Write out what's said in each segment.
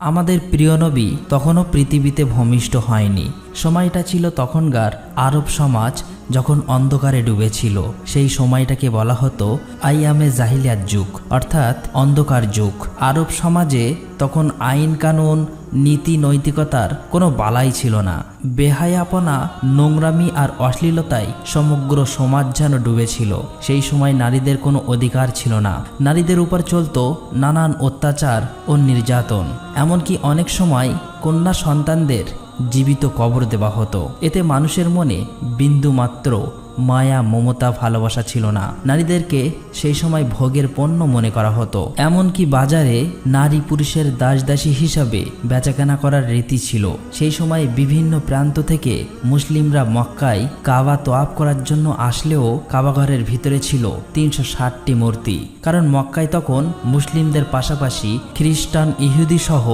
আমাদের প্রিয় নবী তখনও পৃথিবীতে ভূমিষ্ঠ হয়নি। সময়টা ছিল তখনকার আরব সমাজ যখন অন্ধকারে ডুবেছিল। সেই সময়টাকে বলা হতো আইয়ামে জাহিলিয়াত যুগ, অর্থাৎ অন্ধকার যুগ। আরব সমাজে তখন আইন কানুন নীতি নৈতিকতার কোনো বালাই ছিল না। বেহায়াপনা, নোংরামি আর অশ্লীলতায় সমগ্র সমাজ যেন ডুবেছিল। সেই সময় নারীদের কোনো অধিকার ছিল না। নারীদের উপর চলতো নানান অত্যাচার ও নির্যাতন। এমনকি অনেক সময় কন্যা সন্তানদের জীবিত কবর দেওয়া হতো। এতে মানুষের মনে বিন্দুমাত্র মায়া, মমতা, ভালোবাসা ছিল না। নারীদেরকে সেই সময় ভোগের পণ্য মনে করা হতো। এমনকি বাজারে নারী পুরুষের দাসদাসী হিসাবে বেচাকেনা করার রীতি ছিল। সেই সময় বিভিন্ন প্রান্ত থেকে মুসলিমরা মক্কায় কাবা তোয়াফ করার জন্য আসলেও কাবাঘরের ভিতরে ছিল ৩৬০টি মূর্তি। কারণ মক্কায় তখন মুসলিমদের পাশাপাশি খ্রিস্টান, ইহুদি সহ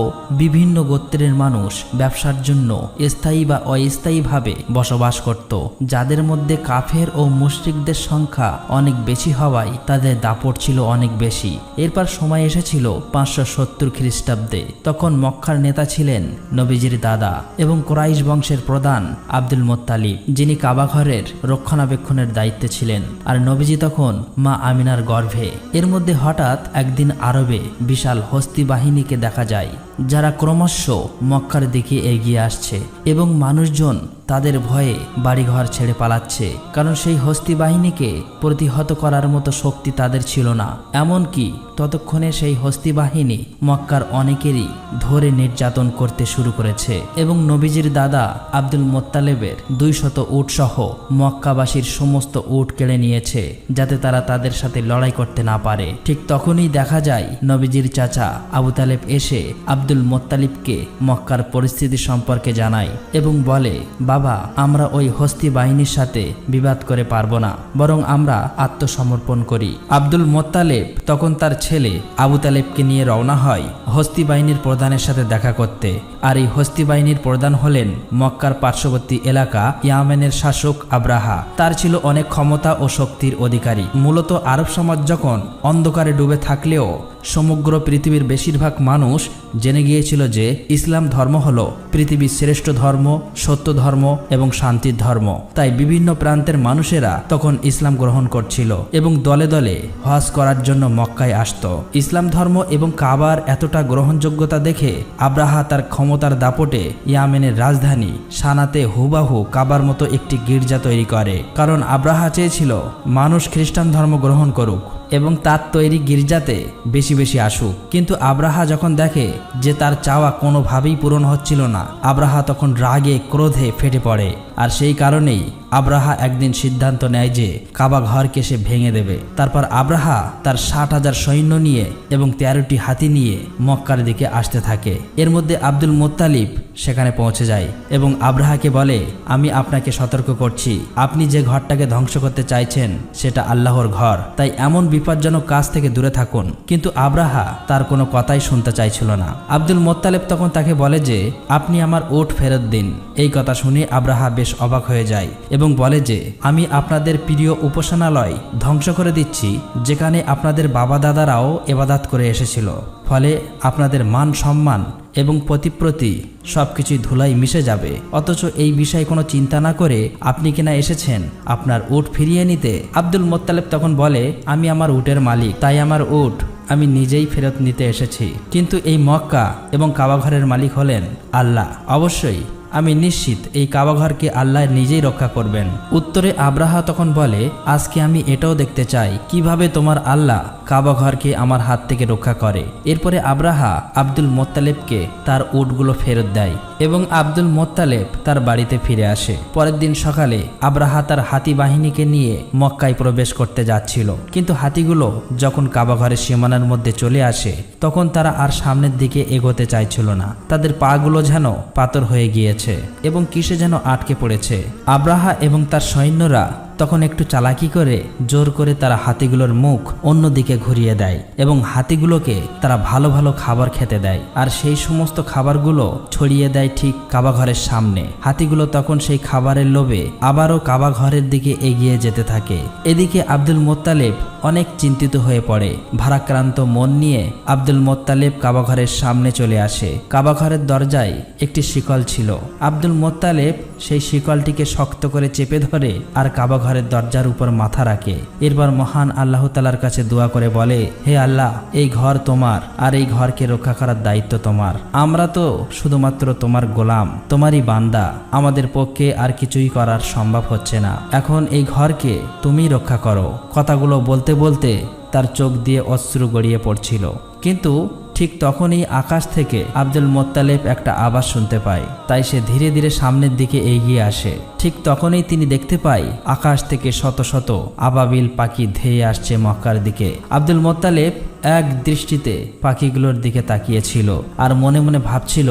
বিভিন্ন গোত্রের মানুষ ব্যবসার জন্য স্থায়ী বা অস্থায়ীভাবে বসবাস করত, যাদের মধ্যে কাফের ও মুশরিকদের সংখ্যা অনেক বেশি হওয়ায় তাদের দাপট ছিল অনেক বেশি। এরপর সময় এসেছিল ৫৭০ খ্রিস্টাব্দে। তখন মক্কার নেতা ছিলেন নবীজির দাদা এবং কুরাইশ বংশের প্রধান আব্দুল মুত্তালিব, যিনি কাবাঘরের রক্ষণাবেক্ষণের দায়িত্বে ছিলেন। আর নবীজি তখন মা আমিনার গর্ভে। এর মধ্যে হঠাৎ একদিন আরবে বিশাল হস্তি বাহিনীকে দেখা যায়, যারা ক্রমশ মক্কার দিকে এগিয়ে আসছে এবং মানুষজন তাদের ভয়ে বাড়িঘর ছেড়ে পালাচ্ছে। কারণ সেই হস্তি বাহিনীকে প্রতিহত করার মতো শক্তি তাদের ছিল না। এমনকি ততক্ষণে সেই হস্তি বাহিনী মক্কার অনেকেরই ধরে নির্যাতন করতে শুরু করেছে এবং নবীজির দাদা আব্দুল মুত্তালিবের ২০০ উট সহ মক্কাবাসীর সমস্ত উট কেড়ে নিয়েছে, যাতে তারা তাদের সাথে লড়াই করতে না পারে। ঠিক তখনই দেখা যায় নবীজির চাচা আবু তালেব এসে আব্দুল মুত্তালিবকে মক্কার পরিস্থিতি সম্পর্কে জানায় এবং বলে, বাবা, আমরা ওই হস্তি বাহিনীর সাথে বিবাদ করে পারবো না, বরং আমরা আত্মসমর্পণ করি। আব্দুল মুত্তালিব তখন তার ছেলে আবু তালেবকে নিয়ে রওনা হয় হস্তি বাহিনীর প্রধানের সাথে দেখা করতে। আর এই হস্তি বাহিনীর প্রধান হলেন মক্কার পার্শ্ববর্তী এলাকা ইয়ামেনের শাসক আব্রাহা। তার ছিল অনেক ক্ষমতা ও শক্তির অধিকারী। মূলত আরব সমাজ যখন অন্ধকারে ডুবে থাকলেও সমগ্র পৃথিবীর বেশিরভাগ মানুষ জেনে গিয়েছিল যে ইসলাম ধর্ম হলো পৃথিবীর শ্রেষ্ঠ ধর্ম, সত্য ধর্ম এবং শান্তির ধর্ম। তাই বিভিন্ন প্রান্তের মানুষেরা তখন ইসলাম গ্রহণ করছিল এবং দলে দলে হজ করার জন্য মক্কায় আসত। ইসলাম ধর্ম এবং কাবার এতটা গ্রহণযোগ্যতা দেখে আব্রাহা তার ক্ষমতার দাপটে ইয়ামেনের রাজধানী সানাতে হুবাহু কাবার মতো একটি গির্জা তৈরি করে। কারণ আব্রাহা চেয়েছিল মানুষ খ্রিস্টান ধর্ম গ্রহণ করুক এবং তার তৈরি গির্জাতে বেশি বেশি আসুক। কিন্তু আব্রাহা যখন দেখে যে তার চাওয়া কোনোভাবেই পূরণ হচ্ছিল না, আব্রাহা তখন রাগে ক্রোধে ফেটে পড়ে। আর সেই কারণেই আব্রাহা একদিন সিদ্ধান্ত নেয় যে কাবা ঘরকে সে ভেঙে দেবে। তারপর আব্রাহা তার ৬০,০০০ সৈন্য নিয়ে এবং ১৩টি হাতি নিয়ে মক্কার দিকে আসতে থাকে। এর মধ্যে আব্দুল মুত্তালিব সেখানে পৌঁছে যায় এবং আব্রাহাকে বলে, আমি আপনাকে সতর্ক করছি, আপনি যে ঘরটাকে ধ্বংস করতে চাইছেন সেটা আল্লাহর ঘর, তাই এমন বিপজ্জনক কাজ থেকে দূরে থাকুন। কিন্তু আব্রাহা তার কোনো কথাই শুনতে চাইছিল না। আব্দুল মুত্তালিব তখন তাকে বলে যে, আপনি আমার উট ফেরত দিন। এই কথা শুনে আব্রাহা বেশ অবাক হয়ে যায় এবং বলে যে, আমি আপনাদের প্রিয় উপাসনালয় ধ্বংস করে দিচ্ছি, যেখানে আপনাদের বাবা দাদারাও ইবাদত করে এসেছিল। ফলে আপনাদের মান সম্মান এবং প্রতিপ্রতি সবকিছুই ধুলাই মিশে যাবে। অথচ এই বিষয়ে কোনো চিন্তা না করে আপনি কিনা এসেছেন আপনার উট ফিরিয়ে নিতে। আব্দুল মুত্তালিব তখন বলে, আমি আমার উটের মালিক, তাই আমার উট আমি নিজেই ফেরত নিতে এসেছি। কিন্তু এই মক্কা এবং কাবাঘরের মালিক হলেন আল্লাহ। অবশ্যই আমি নিশ্চিত এই কাবাঘরকে আল্লাহ নিজেই রক্ষা করবেন। উত্তরে আব্রাহা তখন বলে, আজকে আমি এটাও দেখতে চাই কিভাবে তোমার আল্লাহ কাবাঘরকে আমার হাত থেকে রক্ষা করে। এরপরে আব্রাহা আব্দুল মুত্তালিবকে তার উটগুলো ফেরত দেয় এবং আব্দুল মুত্তালিব তার বাড়িতে ফিরে আসে। পরের দিন সকালে আব্রাহা তার হাতি বাহিনীকে নিয়ে মক্কায় প্রবেশ করতে যাচ্ছিল। কিন্তু হাতিগুলো যখন কাবাঘরের সীমানার মধ্যে চলে আসে, তখন তারা আর সামনের দিকে এগোতে চাইছিল না। তাদের পাগুলো যেন পাথর হয়ে গিয়েছে এবং কিসে যেন আটকে পড়েছে। আব্রাহা এবং তার সৈন্যরা তখন একটু চালাকি করে জোর করে তারা হাতিগুলোর মুখ অন্যদিকে ঘুরিয়ে দেয় এবং হাতিগুলোকে তারা ভালো ভালো খাবার খেতে দেয় আর সেই সমস্ত খাবারগুলো ছড়িয়ে দেয় ঠিক কাবা ঘরের সামনে। হাতিগুলো তখন সেই খাবারের লোভে আবারও কাবা ঘরের দিকে এগিয়ে যেতে থাকে। এদিকে আব্দুল মোত্তালেব অনেক চিন্তিত হয়ে পড়ে। ভারাক্রান্ত মন নিয়ে আব্দুল মোত্তালেব কাবা ঘরের সামনে চলে আসে। কাবা ঘরের দরজায় একটি শিকল ছিল। আব্দুল মোত্তালেব সেই শিকলটিকে শক্ত করে চেপে ধরে আর কাবা ঘরের দরজার উপর মাথা রাখে। এরপর মহান আল্লাহ তাআলার কাছে দোয়া করে বলে, হে আল্লাহ, এই ঘর তোমার আর এই ঘরকে রক্ষা করার দায়িত্ব তোমার। আমরা তো শুধুমাত্র তোমার গোলাম, তোমারই বান্দা। আমাদের পক্ষে আর কিছুই করার সম্ভব হচ্ছে না। এখন এই ঘরকে তুমি রক্ষা করো। কথাগুলো বলতে বলতে তার চোখ দিয়ে অশ্রু গড়িয়ে পড়ছিল। কিন্তু ঠিক তখনই আকাশ থেকে আব্দুল মোত্তালেব একটা আওয়াজ শুনতে পায়। তাই সে ধীরে ধীরে সামনের দিকে এগিয়ে আসে। ঠিক তখনই তিনি দেখতে পায় আকাশ থেকে শত শত আবাবিল পাখি ধেয়ে আসছে মক্কার দিকে। আব্দুল মোত্তালেব এক দৃষ্টিতে পাখিগুলোর দিকে তাকিয়েছিল আর মনে মনে ভাবছিল,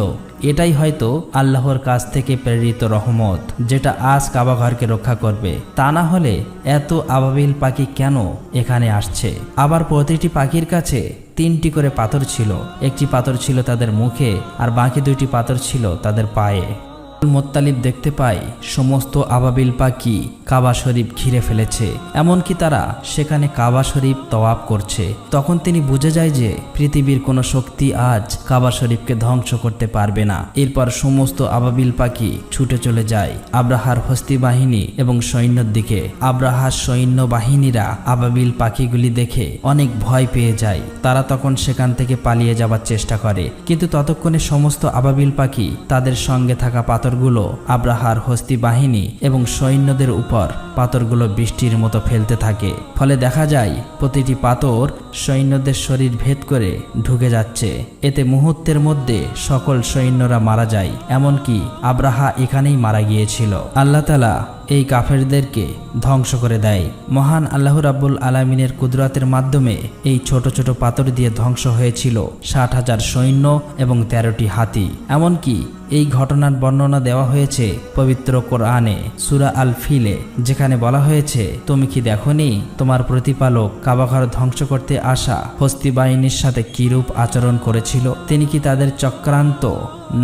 এটাই হয়তো আল্লাহর কাছ থেকে প্রেরিত রহমত, যেটা আজ কাবা ঘরকে রক্ষা করবে। তা না হলে এত আবাবিল পাখি কেন এখানে আসছে? আবার প্রতিটি পাখির কাছে 3টি করে পাথর ছিল। একটি পাথর ছিল তাদের মুখে আর বাকি 2টি পাথর ছিল তাদের পায়ে। মোত্তালিব দেখতে পায় সমস্ত আবাবিল পাখি কাবা শরীফ ঘিরে ফেলেছে, এমনকি তারা সেখানে কাবা শরীফ তওয়াফ করছে। তখন তিনি বুঝে যায় যে পৃথিবীর কোনো শক্তি আজ কাবা শরীফকে ধ্বংস করতে পারবে না। এরপর সমস্ত আবাবিল পাখি ছুটে চলে যায় আব্রাহার হস্তি বাহিনী এবং সৈন্যর দিকে। আব্রাহার সৈন্য বাহিনীরা আবাবিল পাখিগুলি দেখে অনেক ভয় পেয়ে যায়। তারা তখন সেখান থেকে পালিয়ে যাবার চেষ্টা করে, কিন্তু ততক্ষণে সমস্ত আবাবিল পাখি তাদের সঙ্গে থাকা পাথরগুলো আব্রাহার হস্তি বাহিনী এবং সৈন্যদের উপর পাথরগুলো বৃষ্টির মতো ফেলতে থাকে। ফলে দেখা যায় প্রতিটি পাথর সৈন্যদের শরীর ভেদ করে ঢুকে যাচ্ছে। এতে মুহূর্তের মধ্যে সকল সৈন্যরা মারা যায়, এমনকি আব্রাহা এখানেই মারা গিয়েছিল। আল্লাহ তাআলা এই কাফেরদেরকে ধ্বংস করে দেয়। মহান আল্লাহ রাব্বুল আলামিনের কুদরতের মাধ্যমে এই ছোট ছোট পাথর দিয়ে ধ্বংস হয়েছিল 60,000 সৈন্য এবং 13টি হাতি। এমনকি এই ঘটনার বর্ণনা দেওয়া হয়েছে পবিত্র কোরআনে সূরা আল ফিলে, যেখানে বলা হয়েছে, তুমি কি দেখোনি তোমার প্রতিপালক কাবা ঘর ধ্বংস করতে আসা হস্তি বাহিনীর সাথে কিরূপ আচরণ করেছিল? তিনি কি তাদের চক্রান্ত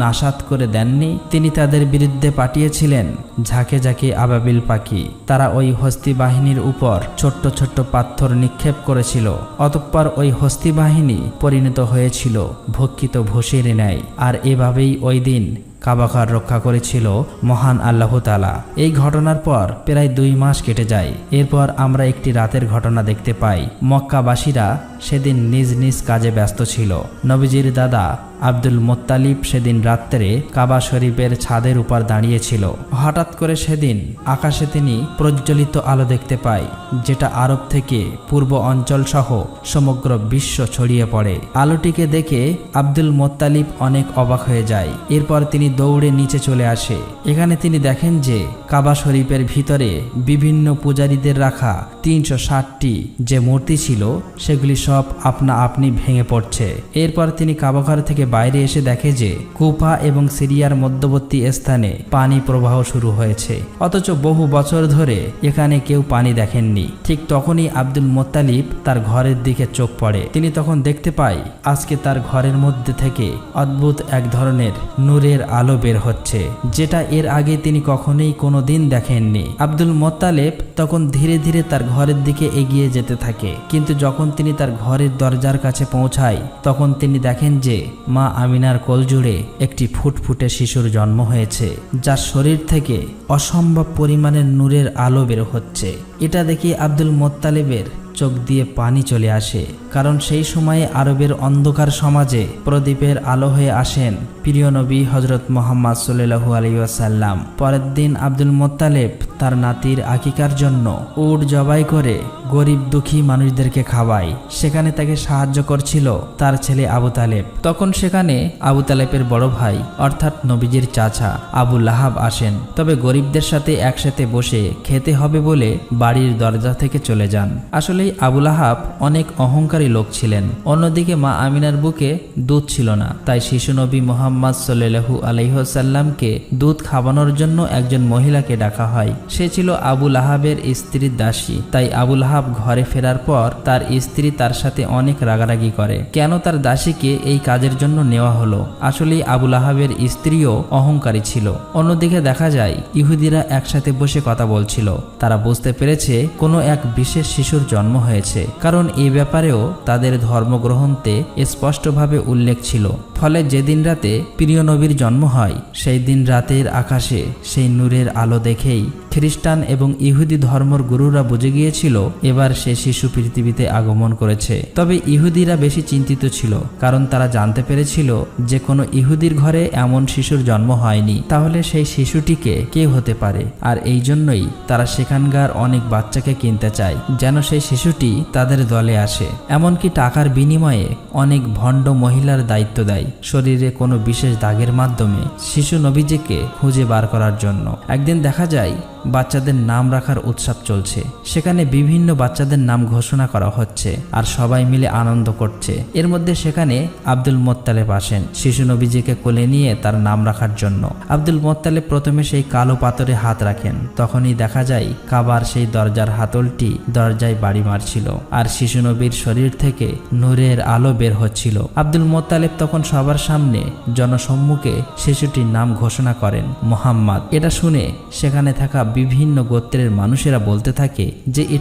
নাশাত করে দেননি? তিনি তাদের বিরুদ্ধে পাঠিয়েছিলেন ঝাঁকে ঝাঁকে আবাবিল পাখি। তারা ওই হস্তি বাহিনীর উপর ছোট্ট ছোট্ট পাথর নিক্ষেপ করেছিল। অতঃপর ওই হস্তি বাহিনী পরিণত হয়েছিল ভক্ষিত ভূষির ন্যায়। আর এভাবেই ওই দিন কাবা ঘর রক্ষা করেছিল মহান আল্লাহ তাআলা। এই ঘটনার পর প্রায় 2 মাস কেটে যায়। এরপর আমরা একটি রাতের ঘটনা দেখতে পাই। মক্কাবাসীরা সেদিন নিজ নিজ কাজে ব্যস্ত ছিল। নবীজির দাদা আব্দুল মোত্তালিব সেদিন রাত্রে কাবা শরীফের ছাদের উপর দাঁড়িয়েছিল। হঠাৎ করে সেদিন আকাশে তিনি প্রজ্বলিত আলো দেখতে পায়, যেটা আরব থেকে পূর্ব অঞ্চল সহ সমগ্র বিশ্ব ছড়িয়ে পড়ে। আলোটিকে দেখে আব্দুল মোত্তালিব অনেক অবাক হয়ে যায়। এরপর তিনি দৌড়ে নিচে চলে আসে। এখানে তিনি দেখেন যে কাবা শরীফের ভিতরে বিভিন্ন পূজারীদের রাখা 360টি যে মূর্তি ছিল সেগুলি সব আপনা আপনি ভেঙে পড়ছে। এরপর তিনি কাবা ঘর থেকে বাইরে এসে দেখে যে কুফা এবং সিরিয়ার মধ্যবর্তী স্থানে পানি প্রবাহ শুরু হয়েছে, অথচ বহু বছর ধরে এখানে কেউ পানি দেখেননি। ঠিক তখনই আব্দুল মোত্তালিব তার ঘরের দিকে চোখ পড়ে। তিনি তখন দেখতে পায় আজকে তার ঘরের মধ্যে থেকে অদ্ভুত এক ধরনের নূরের আলো বের হচ্ছে, যেটা এর আগে তিনি কখনোই কোনোদিন দেখেননি। আব্দুল মোত্তালিব তখন ধীরে ধীরে তার ঘরের দিকে এগিয়ে যেতে থাকে, কিন্তু যখন তিনি তার ঘরের দরজার কাছে পৌঁছায় তখন তিনি দেখেন যে মা আমিনার কোলজুড়ে একটি ফুটফুটে শিশুর জন্ম হয়েছে, যার শরীর থেকে অসম্ভব পরিমাণের নূরের আলো বের হচ্ছে। এটা দেখে আব্দুল মোত্তালিবের চোখ দিয়ে পানি চলে আসে, কারণ সেই সময়ে আরবের অন্ধকার সমাজে প্রদীপের আলো হয়ে আসেন প্রিয় নবী হযরত মুহাম্মদ সাল্লাল্লাহু আলাইহি ওয়াসাল্লাম। পরের দিন আব্দুল মোত্তালিব তার নাতির আকিকার জন্য উট জবাই করে গরিব দুঃখী মানুষদেরকে খাওয়ায়। সেখানে তাকে সাহায্য করছিল তার ছেলে আবু তালেব। তখন সেখানে আবু তালেবের বড় ভাই অর্থাৎ নবীজির চাচা আবু লাহাব আসেন, তবে গরিবদের সাথে একসাথে বসে খেতে হবে বলে বাড়ির দরজা থেকে চলে যান। আসলে আসলেই আবুল আহাব অনেক অহংকারী লোক ছিলেন। অন্যদিকে মা আমিনার বুকে দুধ ছিল না, তাই শিশু নবী মুহাম্মদ সাল্লাল্লাহু আলাইহি ওয়াসাল্লামকে দুধ খাওয়ানোর জন্য একজন মহিলাকে ডাকা হয়। সে ছিল আবুল আহাবের স্ত্রীর দাসী। তাই আবুল আহাব ঘরে ফেরার পর তার স্ত্রী তার সাথে অনেক রাগারাগি করে, কেন তার দাসীকে এই কাজের জন্য নেওয়া হলো। আসলেই আবুল আহাবের স্ত্রীও অহংকারী ছিল। অন্যদিকে দেখা যায় ইহুদিরা একসাথে বসে কথা বলছিল। তারা বুঝতে পেরেছে কোনো এক বিশেষ শিশুর জন্ম হয়েছে, কারণ এই ব্যাপারেও তাদের ধর্মগ্রন্থে স্পষ্টভাবে উল্লেখ ছিল। ফলে যেদিন রাতে প্রিয় নবীর জন্ম হয়, সেই দিন রাতের আকাশে সেই নূরের আলো দেখেই খ্রিস্টান এবং ইহুদি ধর্মের গুরুরা বুঝে গিয়েছিল এবার সে শিশু পৃথিবীতে আগমন করেছে। তবে ইহুদিরা বেশি চিন্তিত ছিল, কারণ তারা জানতে পেরেছিল যে কোনো ইহুদির ঘরে এমন শিশুর জন্ম হয়নি, তাহলে সেই শিশুটিকে কে হতে পারে। আর এই জন্যই তারা সেখানকার অনেক বাচ্চাকে কিনতে চায়, যেন সেই শিশুটি তাদের দলে আসে। এমনকি টাকার বিনিময়ে অনেক ভণ্ড মহিলার দায়িত্ব দেয় শরীরে কোনো বিশেষ দাগের মাধ্যমে শিশু নবীজিকে খুঁজে বার করার জন্য। একদিন দেখা যায় বাচ্চাদের নাম রাখার উৎসব চলছে। সেখানে বিভিন্ন বাচ্চাদের নাম ঘোষণা করা হচ্ছে আর সবাই মিলে আনন্দ করছে। এর মধ্যে সেখানে আব্দুল মোত্তালেব আসেন শিশু নবীজিকে কোলে নিয়ে তার নাম রাখার জন্য। আব্দুল মোত্তালেব প্রথমে সেই কালো পাথরে হাত রাখেন, তখনই দেখা যায় কাবার সেই দরজার হাতলটি দরজায় বাড়ি মারছিল আর শিশু নবীর শরীর থেকে নূরের আলো বের হচ্ছিল। আব্দুল মোত্তালেব তখন সবার সামনে জনসম্মুখে শিশুটির নাম ঘোষণা করেন মুহাম্মদ। এটা শুনে সেখানে থাকা বিভিন্ন গোত্রের মানুষেরা বলতে থাকে যে এটা